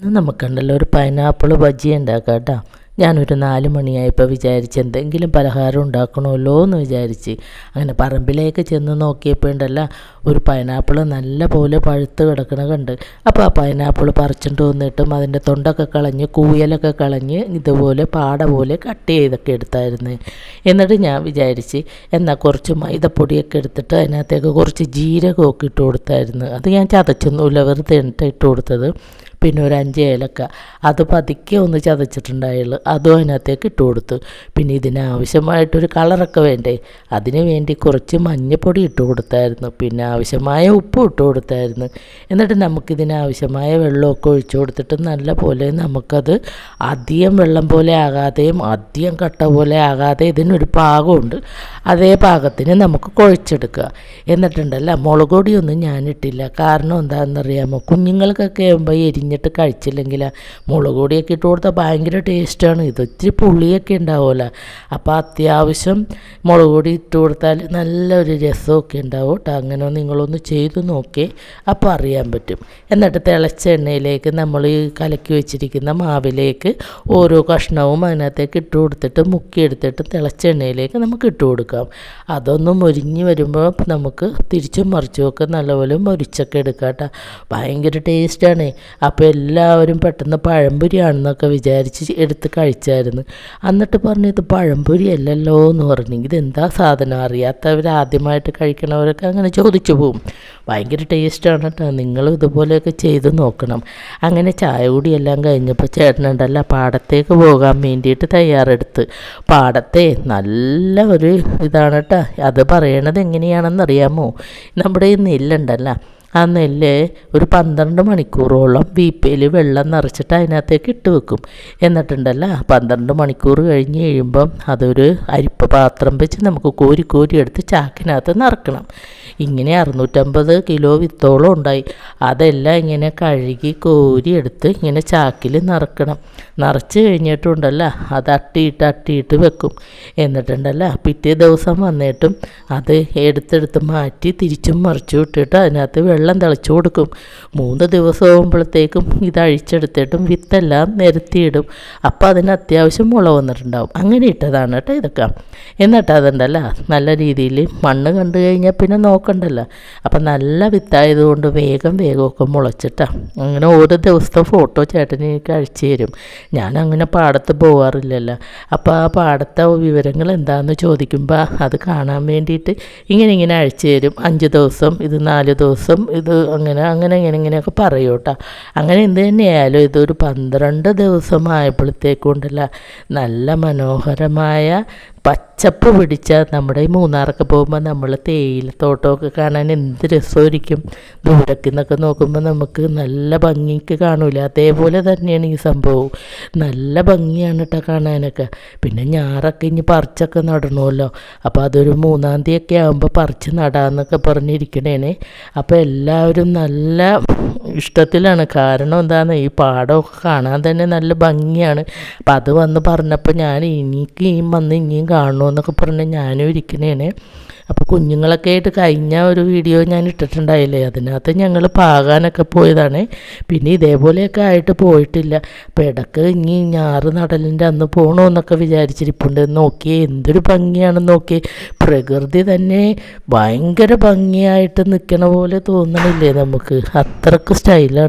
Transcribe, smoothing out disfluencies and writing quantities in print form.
ഇന്ന് നമുക്കുണ്ടല്ലോ ഒരു പൈനാപ്പിൾ ബജ്ജി ഉണ്ടാക്കാം കേട്ടോ. ഞാനൊരു 4 മണിയായപ്പോൾ വിചാരിച്ച് എന്തെങ്കിലും പലഹാരം ഉണ്ടാക്കണമല്ലോ എന്ന് വിചാരിച്ച് അങ്ങനെ പറമ്പിലേക്ക് ചെന്ന് നോക്കിയപ്പോൾ ഉണ്ടല്ലോ ഒരു പൈനാപ്പിൾ നല്ല പോലെ പഴുത്ത് കിടക്കണ കണ്ട്. അപ്പോൾ ആ പൈനാപ്പിൾ പറിച്ചുകൊണ്ട് വന്നിട്ടും അതിൻ്റെ തൊണ്ടൊക്കെ കളഞ്ഞ് കൂയലൊക്കെ കളഞ്ഞ് ഇതുപോലെ പാട പോലെ കട്ട് ചെയ്തൊക്കെ എടുത്തായിരുന്നു. എന്നിട്ട് ഞാൻ വിചാരിച്ച് എന്നാൽ കുറച്ച് മൈദപ്പൊടിയൊക്കെ എടുത്തിട്ട് അതിനകത്തേക്ക് കുറച്ച് ജീരകമൊക്കെ ഇട്ട് കൊടുത്തായിരുന്നു. അത് ഞാൻ ചതച്ചൊന്നുമില്ല, വെറുതെ ഇട്ട് കൊടുത്തത്. പിന്നെ ഒരു 5 ഏലക്ക അത് പതുക്കെ ഒന്ന് ചതച്ചിട്ടുണ്ടായുള്ളൂ, അതും അതിനകത്തേക്ക് ഇട്ട് കൊടുത്തു. പിന്നെ ഇതിനാവശ്യമായിട്ടൊരു കളറൊക്കെ വേണ്ടേ, അതിന് വേണ്ടി കുറച്ച് മഞ്ഞൾപ്പൊടി ഇട്ട് കൊടുത്തായിരുന്നു. പിന്നെ ആവശ്യമായ ഉപ്പും ഇട്ട് കൊടുത്തായിരുന്നു. എന്നിട്ട് നമുക്കിതിനാവശ്യമായ വെള്ളമൊക്കെ ഒഴിച്ചു കൊടുത്തിട്ട് നല്ല പോലെ നമുക്കത് അധികം വെള്ളം പോലെ ആകാതെയും അധികം കട്ട പോലെ ആകാതെ ഇതിനൊരു പാകമുണ്ട്, അതേ പാകത്തിന് നമുക്ക് കുഴച്ചെടുക്കുക. എന്നിട്ടുണ്ടല്ലോ മുളക് പൊടിയൊന്നും ഞാനിട്ടില്ല. കാരണം എന്താണെന്നറിയാമോ, കുഞ്ഞുങ്ങൾക്കൊക്കെ ആകുമ്പോൾ എരിഞ്ഞിട്ട് കഴിച്ചില്ലെങ്കിൽ മുളക് പൊടിയൊക്കെ ഇട്ട് കൊടുത്താൽ ഭയങ്കര ടേസ്റ്റാണ്. ഇത് ഇത്തിരി പുളിയൊക്കെ ഉണ്ടാവുമല്ലോ, അപ്പോൾ അത്യാവശ്യം മുളക് പൊടി ഇട്ട് കൊടുത്താൽ നല്ലൊരു രസമൊക്കെ ഉണ്ടാവും കേട്ടോ. അങ്ങനെ നിങ്ങളൊന്ന് ചെയ്തു നോക്കി, അപ്പോൾ അറിയാൻ പറ്റും. എന്നിട്ട് തിളച്ച എണ്ണയിലേക്ക് നമ്മൾ ഈ കലക്കി വെച്ചിരിക്കുന്ന മാവിലേക്ക് ഓരോ കഷ്ണവും അതിനകത്തേക്ക് ഇട്ട് കൊടുത്തിട്ട് മുക്കിയെടുത്തിട്ട് തിളച്ച എണ്ണയിലേക്ക് നമുക്ക് ഇട്ട് കൊടുക്കാം. അതൊന്ന് മൊരിഞ്ഞ് വരുമ്പോൾ നമുക്ക് തിരിച്ചും മറിച്ചുമൊക്കെ നല്ലപോലെ മൊരിച്ചൊക്കെ എടുക്കാം കേട്ടോ. ഭയങ്കര ടേസ്റ്റാണ്. അപ്പോൾ എല്ലാവരും പെട്ടെന്ന് പഴംപൊരിയാണെന്നൊക്കെ വിചാരിച്ച് എടുത്ത് കഴിച്ചായിരുന്നു. എന്നിട്ട് പറഞ്ഞു ഇത് പഴംപൊരി അല്ലല്ലോ എന്ന് പറഞ്ഞു. ഇതെന്താ സാധനം അറിയാത്തവർ ആദ്യമായിട്ട് കഴിക്കണവരൊക്കെ അങ്ങനെ ചോദിച്ചു പോവും. ഭയങ്കര ടേസ്റ്റാണ് കേട്ടോ, നിങ്ങളും ഇതുപോലെയൊക്കെ ചെയ്ത് നോക്കണം. അങ്ങനെ ചായ കൂടിയെല്ലാം കഴിഞ്ഞപ്പോൾ ചേട്ടനുണ്ടല്ലോ പാടത്തേക്ക് പോകാൻ വേണ്ടിയിട്ട് തയ്യാറെടുത്ത്. പാടത്തെ നല്ല ഒരു ഇതാണ് കേട്ടോ. അത് പറയണത് എങ്ങനെയാണെന്നറിയാമോ, നമ്മുടെ ഈ നെല്ലുണ്ടല്ലോ, ആ നെല്ല് ഒരു 12 മണിക്കൂറോളം വീപ്പയിൽ വെള്ളം നിറച്ചിട്ട് അതിനകത്തേക്ക് ഇട്ട് വെക്കും. എന്നിട്ടുണ്ടല്ലോ 12 മണിക്കൂർ കഴിഞ്ഞ് കഴിയുമ്പം അതൊരു അരിപ്പ പാത്രം വെച്ച് നമുക്ക് കോരി കോരി എടുത്ത് ചാക്കിനകത്ത് നിറക്കണം. ഇങ്ങനെ 650 കിലോ വിത്തോളം ഉണ്ടായി. അതെല്ലാം ഇങ്ങനെ കഴുകി കോരി എടുത്ത് ഇങ്ങനെ ചാക്കിൽ നിറക്കണം. നിറച്ച് കഴിഞ്ഞിട്ടുണ്ടല്ലോ അത് അട്ടിയിട്ട് വെക്കും. എന്നിട്ടുണ്ടല്ലോ പിറ്റേ ദിവസം വന്നിട്ടും അത് എടുത്തെടുത്ത് മാറ്റി തിരിച്ചും മറിച്ചും ഇട്ടിട്ട് അതിനകത്ത് വെള്ളം തിളച്ചു കൊടുക്കും. 3 ദിവസം ആകുമ്പോഴത്തേക്കും ഇത് അഴിച്ചെടുത്തിട്ടും വിത്തെല്ലാം നിരത്തിയിടും. അപ്പോൾ അതിന് അത്യാവശ്യം മുള വന്നിട്ടുണ്ടാവും. അങ്ങനെ ഇട്ടതാണ് കേട്ടോ ഇതൊക്കെ. എന്നിട്ട് അതുണ്ടല്ലോ നല്ല രീതിയിൽ മണ്ണ് കണ്ടു കഴിഞ്ഞാൽ പിന്നെ നോക്കണ്ടല്ലോ. അപ്പം നല്ല വിത്തായതുകൊണ്ട് വേഗമൊക്കെ മുളച്ചിട്ടാണ്. അങ്ങനെ ഓരോ ദിവസത്തെ ഫോട്ടോ ചേട്ടന് എനിക്ക് അയച്ചു തരും. ഞാൻ അങ്ങനെ പാടത്ത് പോകാറില്ലല്ലോ. അപ്പോൾ ആ പാടത്തെ വിവരങ്ങൾ എന്താണെന്ന് ചോദിക്കുമ്പോൾ അത് കാണാൻ വേണ്ടിയിട്ട് ഇങ്ങനെ അയച്ചു തരും. 5 ദിവസം ഇത് 4 ദിവസം ഇത് ഇങ്ങനെയൊക്കെ പറയും കേട്ടോ. അങ്ങനെ എന്ത് തന്നെയായാലും ഇതൊരു 12 ദിവസം ആയപ്പോഴത്തേക്കുണ്ടല്ല നല്ല മനോഹരമായ പച്ചപ്പ് പിടിച്ച നമ്മുടെ ഈ മൂന്നാറൊക്കെ പോകുമ്പോൾ നമ്മൾ തേയിലത്തോട്ടമൊക്കെ കാണാൻ എന്ത് രസമായിരിക്കും. ദൂരത്തിൽ നിന്നൊക്കെ നോക്കുമ്പോൾ നമുക്ക് നല്ല ഭംഗിക്ക് കാണൂല, അതേപോലെ തന്നെയാണ് ഈ സംഭവം. നല്ല ഭംഗിയാണ് കേട്ടോ കാണാനൊക്കെ. പിന്നെ ഞാറൊക്കെ ഇനി പറിച്ചൊക്കെ നടണമല്ലോ, അപ്പോൾ അതൊരു 3-ാം തീയതിയൊക്കെ ആകുമ്പോൾ പറിച്ച് നടാമെന്നൊക്കെ പറഞ്ഞിരിക്കണേനെ. അപ്പോൾ എല്ലാവരും നല്ല ഇഷ്ടത്തിലാണ്. കാരണം എന്താണ്, ഈ പാടമൊക്കെ കാണാൻ തന്നെ നല്ല ഭംഗിയാണ്. അപ്പം അത് വന്ന് പറഞ്ഞപ്പോൾ ഞാൻ ഇനിയും കാണണമെന്നൊക്കെ പറഞ്ഞ് ഞാനും ഇരിക്കണേനെ. അപ്പോൾ കുഞ്ഞുങ്ങളൊക്കെ ആയിട്ട് കഴിഞ്ഞ ഒരു വീഡിയോ ഞാൻ ഇട്ടിട്ടുണ്ടായില്ലേ, അതിനകത്ത് ഞങ്ങൾ പാകാനൊക്കെ പോയതാണ്. പിന്നെ ഇതേപോലെയൊക്കെ ആയിട്ട് പോയിട്ടില്ല. അപ്പോൾ ഇടയ്ക്ക് ഇനി ഞാറ് നടലിൻ്റെ അന്ന് പോകണമെന്നൊക്കെ വിചാരിച്ചിരിപ്പുണ്ട്. നോക്കിയേ എന്തൊരു ഭംഗിയാണെന്ന് നോക്കിയേ. പ്രകൃതി തന്നെ ഭയങ്കര ഭംഗിയായിട്ട് നിൽക്കണ പോലെ തോന്നണില്ലേ നമുക്ക്, അത്രയ്ക്ക് സ്റ്റൈലാണ്.